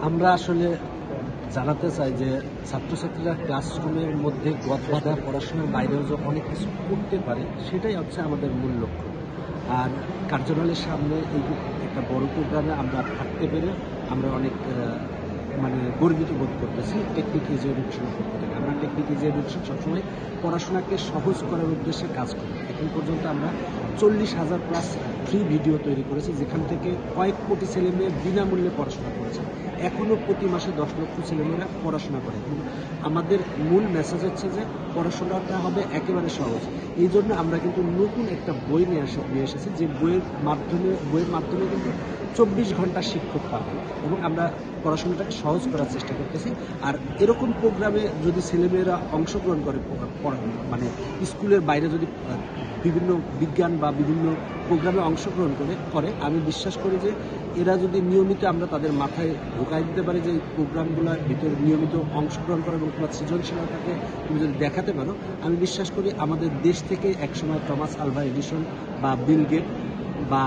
আমরা আসলে জানাতে চাই যে ছাত্রছাত্রীরা ক্লাসরুমের মধ্যে গদবাঁধা পড়াশোনার বাইরেও যে অনেক কিছু করতে পারে সেটাই হচ্ছে আমাদের মূল লক্ষ্য। আর কার্যালয়ের সামনে এই একটা বড় প্রোগ্রামে আমরা থাকতে পেরে আমরা অনেক গর্বিত বোধ করতেছি টেকনিক ইজি এডুকেশনের পক্ষ থেকে। আমরা টেকনিক ইজি এডুকেশন সবসময় পড়াশোনাকে সহজ করার উদ্দেশ্যে কাজ করি। এখন পর্যন্ত আমরা 40,000 প্লাস ফ্রি ভিডিও তৈরি করেছি, যেখান থেকে কয়েক কোটি ছেলেমেয়ে বিনামূল্যে পড়াশোনা করেছে। এখনও প্রতি মাসে 10 লক্ষ ছেলেমেয়েরা পড়াশোনা করে। কিন্তু আমাদের মূল মেসেজ হচ্ছে যে পড়াশোনাটা হবে একেবারে সহজ। এই জন্য আমরা কিন্তু নতুন একটা বই নিয়ে এসেছি, যে বইয়ের মাধ্যমে কিন্তু 24 ঘন্টা শিক্ষক পাবে এবং আমরা পড়াশোনাটাকে সহজ করার চেষ্টা করতেছি। আর এরকম প্রোগ্রামে যদি ছেলেমেয়েরা অংশগ্রহণ করে, স্কুলের বাইরে যদি বিভিন্ন বিজ্ঞান বা বিভিন্ন প্রোগ্রামে অংশগ্রহণ করে আমি বিশ্বাস করি যে এরা যদি নিয়মিত আমরা তাদের মাথায় ঢোকাই দিতে পারি যে এই প্রোগ্রামগুলোর ভিতরে নিয়মিত অংশগ্রহণ করে এবং তোমার সৃজনশীলতাকে তুমি যদি দেখাতে পারো, আমি বিশ্বাস করি আমাদের দেশ থেকে একসময় টমাস আলভা এডিসন বা বিল গেট বা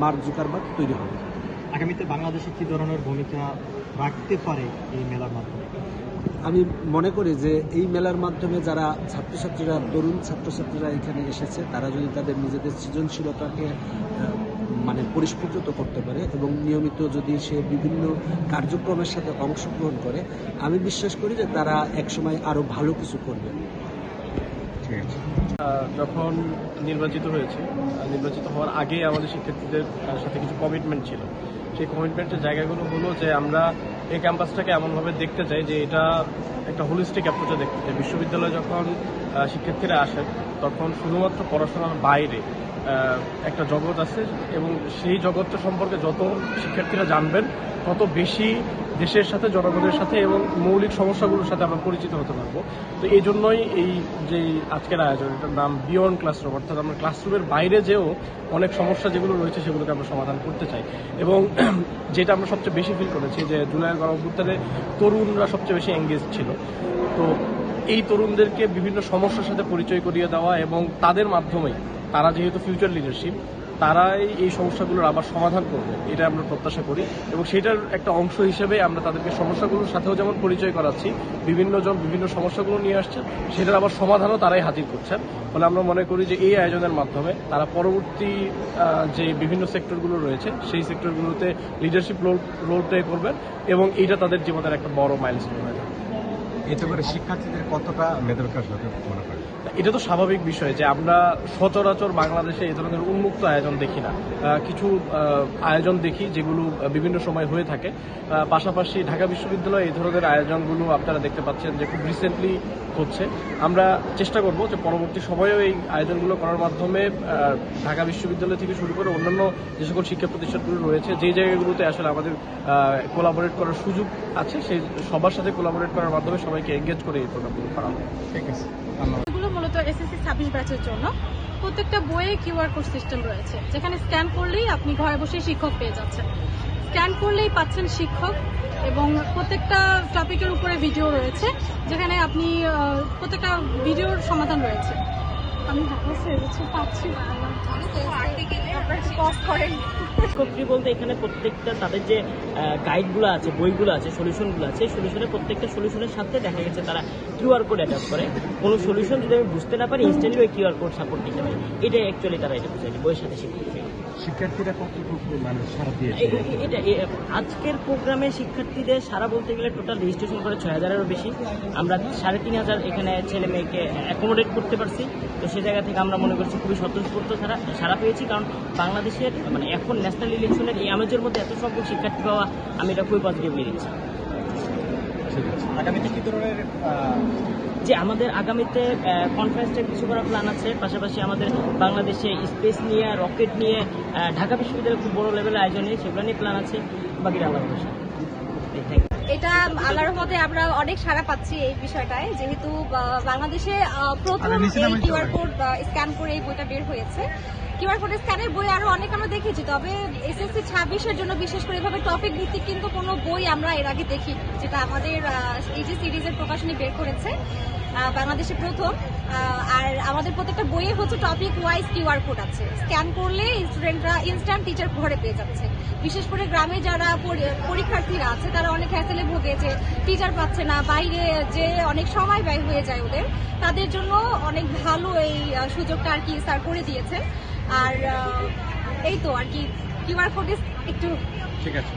মার্ক জুকারবার্গ তৈরি হবে। আগামীতে বাংলাদেশে কী ধরনের ভূমিকা রাখতে পারে এই মেলার মাধ্যমে? আমি মনে করি যে এই মেলার মাধ্যমে যারা তরুণ ছাত্রছাত্রীরা এখানে এসেছে, তারা যদি তাদের নিজেদের সৃজনশীলতাকে পরিস্ফুটিত করতে পারে এবং নিয়মিত যদি সে বিভিন্ন কার্যক্রমের সাথে অংশগ্রহণ করে, আমি বিশ্বাস করি যে তারা একসময় আরও ভালো কিছু করবে। যখন নির্বাচিত হওয়ার আগে আমাদের শিক্ষার্থীদের সাথে কিছু কমিটমেন্ট ছিল। সেই কমিটমেন্টের জায়গাগুলো হলো যে আমরা এই ক্যাম্পাসটাকে এমনভাবে দেখতে চাই যে এটা একটা হোলিস্টিক অ্যাপ্রোচে দেখতে চাই। বিশ্ববিদ্যালয়ে যখন শিক্ষার্থীরা আসেন তখন শুধুমাত্র পড়াশোনার বাইরে একটা জগৎ আছে এবং সেই জগৎটা সম্পর্কে যত শিক্ষার্থীরা জানবেন তত বেশি দেশের সাথে, জনগণের সাথে এবং মৌলিক সমস্যাগুলোর সাথে আমরা পরিচিত হতে পারবো। তো এই জন্যই এই যে আজকের আয়োজন, এটার নাম বিয়ন্ড ক্লাসরুম, অর্থাৎ আমরা ক্লাসরুমের বাইরে যেও অনেক সমস্যা যেগুলো রয়েছে সেগুলোকে আমরা সমাধান করতে চাই। এবং যেটা আমরা সবচেয়ে বেশি ফিল করেছি যে জুলাইয়ের গণঅভ্যুত্থানে তরুণরা সবচেয়ে বেশি এঙ্গেজ ছিল। তো এই তরুণদেরকে বিভিন্ন সমস্যার সাথে পরিচয় করিয়ে দেওয়া এবং তাদের মাধ্যমেই, তারা যেহেতু ফিউচার লিডারশিপ, তারাই এই সমস্যাগুলোর আবার সমাধান করবে, এটা আমরা প্রত্যাশা করি। এবং সেটার একটা অংশ হিসেবে আমরা তাদেরকে সমস্যাগুলোর সাথেও যেমন পরিচয় করাচ্ছি, বিভিন্ন সমস্যাগুলো নিয়ে আসছে, সেটার আবার সমাধানও তারাই হাজির করছেন। ফলে আমরা মনে করি যে এই আয়োজনের মাধ্যমে তারা পরবর্তী যে বিভিন্ন সেক্টরগুলো রয়েছে সেই সেক্টরগুলোতে লিডারশিপ রোল প্লে করবেন এবং এইটা তাদের জীবনের একটা বড় মাইলস্টোন হয়ে যাবে। এতে করে শিক্ষার্থীদের কতটা মেধাবীকাশ হবে মনে করেন? এটা তো স্বাভাবিক বিষয় যে আমরা সচরাচর বাংলাদেশে এই ধরনের উন্মুক্ত আয়োজন দেখি না। কিছু আয়োজন দেখি যেগুলো বিভিন্ন সময় হয়ে থাকে। পাশাপাশি ঢাকা বিশ্ববিদ্যালয়ে এই ধরনের আয়োজনগুলো আপনারা দেখতে পাচ্ছেন যে খুব রিসেন্টলি হচ্ছে। আমরা চেষ্টা করব যে পরবর্তী সময়েও এই আয়োজনগুলো করার মাধ্যমে ঢাকা বিশ্ববিদ্যালয় থেকে শুরু করে অন্যান্য যে সকল শিক্ষা প্রতিষ্ঠানগুলো রয়েছে, যে জায়গাগুলোতে আসলে আমাদের কোলাবোরেট করার সুযোগ আছে, সেই সবার সাথে কোলাবোরেট করার মাধ্যমে সবাইকে এনগেজ করে এই প্রোগ্রামগুলো করা হবে। ঠিক আছে, এগুলো মূলত এসএসসি 26 ব্যাচের জন্য। প্রত্যেকটা বইয়ে কিউআর কোড সিস্টেম রয়েছে, যেখানে স্ক্যান করলেই আপনি ঘরে বসে শিক্ষক পেয়ে যাচ্ছেন। স্ক্যান করলেই পাচ্ছেন শিক্ষক এবং প্রত্যেকটা টপিকের উপরে ভিডিও রয়েছে, যেখানে আপনি প্রত্যেকটা ভিডিওর সমাধান রয়েছে। আমি পাচ্ছি শিক্ষকটি বলতে এখানে প্রত্যেকটা তাদের যে গাইডগুলো আছে, বইগুলো আছে, সলিউশনগুলো আছে, এই সলিউশনের প্রত্যেকটা সলিউশনের সাথে দেখা গেছে তারা কিউআর কোড অ্যাটাচ করে। কোনো সলিউশন যদি আমি বুঝতে না পারি ইনস্ট্যান্টলি ওই কিউআর কোড সাপোর্ট দিতে পারি। এটাই অ্যাকচুয়ালি তারা এটা বুঝায় বইয়ের সাথে শিক্ষার্থীরা কতটুকু সারা দিয়েছে? এটা আজকের প্রোগ্রামে শিক্ষার্থীদের সারা বলতে গেলে টোটাল রেজিস্ট্রেশন করে 6,000-এরও বেশি। আমরা 3,500 এখানে ছেলে মেয়েকে অ্যাকোমোডেট করতে পারছি। তো সে জায়গা থেকে আমরা মনে করছি খুবই স্বতঃস্ফূর্ত সারা পেয়েছি, কারণ বাংলাদেশের এখন ন্যাশনাল ইলেকশনের এই আমেজের মধ্যে এত সংখ্যক শিক্ষার্থী পাওয়া, আমি এটা খুবই পজিটিভলি নিচ্ছি। আগামীতে কী ধরনের যে আমাদের আগামীতে কনফারেন্সটা কিছু করার প্ল্যান আছে, পাশাপাশি আমাদের বাংলাদেশে স্পেস নিয়ে, রকেট নিয়ে, ঢাকা বিশ্ববিদ্যালয়ে খুব বড় লেভেলের আয়োজন নিয়ে সেগুলো নিয়ে প্ল্যান আছে। বাকিটা আল্লাহর ভরসা। এটা আল্লাহর রহমতে আমরা অনেক সাড়া পাচ্ছি এই বিষয়টায়, যেহেতু বাংলাদেশে প্রথম কিউআর কোড স্ক্যান করে এই বইটা বের হয়েছে। কিউআর কোড স্ক্যানের বই আরো অনেক আমরা দেখেছি, তবে এসএসসি 26-এর জন্য বিশেষ করে এভাবে টপিক ভিত্তিক কিন্তু কোনো বই আমরা এর আগে দেখি, যেটা আমাদের এই যে সিরিজের প্রকাশনী বের করেছে বাংলাদেশে প্রথম। আর আমাদের প্রত্যেকটা বইয়ে হচ্ছে টপিক ওয়াইজ কিউআর কোড আছে, স্ক্যান করলে স্টুডেন্টরা ইনস্ট্যান্ট টিচার ঘরে পেয়ে যাচ্ছে। বিশেষ করে গ্রামে যারা পরীক্ষার্থীরা আছে তারা অনেক হ্যাসেলে ভোগে যে টিচার পাচ্ছে না, বাইরে যে অনেক সময় ব্যয় হয়ে যায় ওদের, তাদের জন্য অনেক ভালো এই সুযোগটা আর কি স্যার করে দিয়েছে। আর এই তো আর কি কিউআর কোড একটু ঠিক আছে।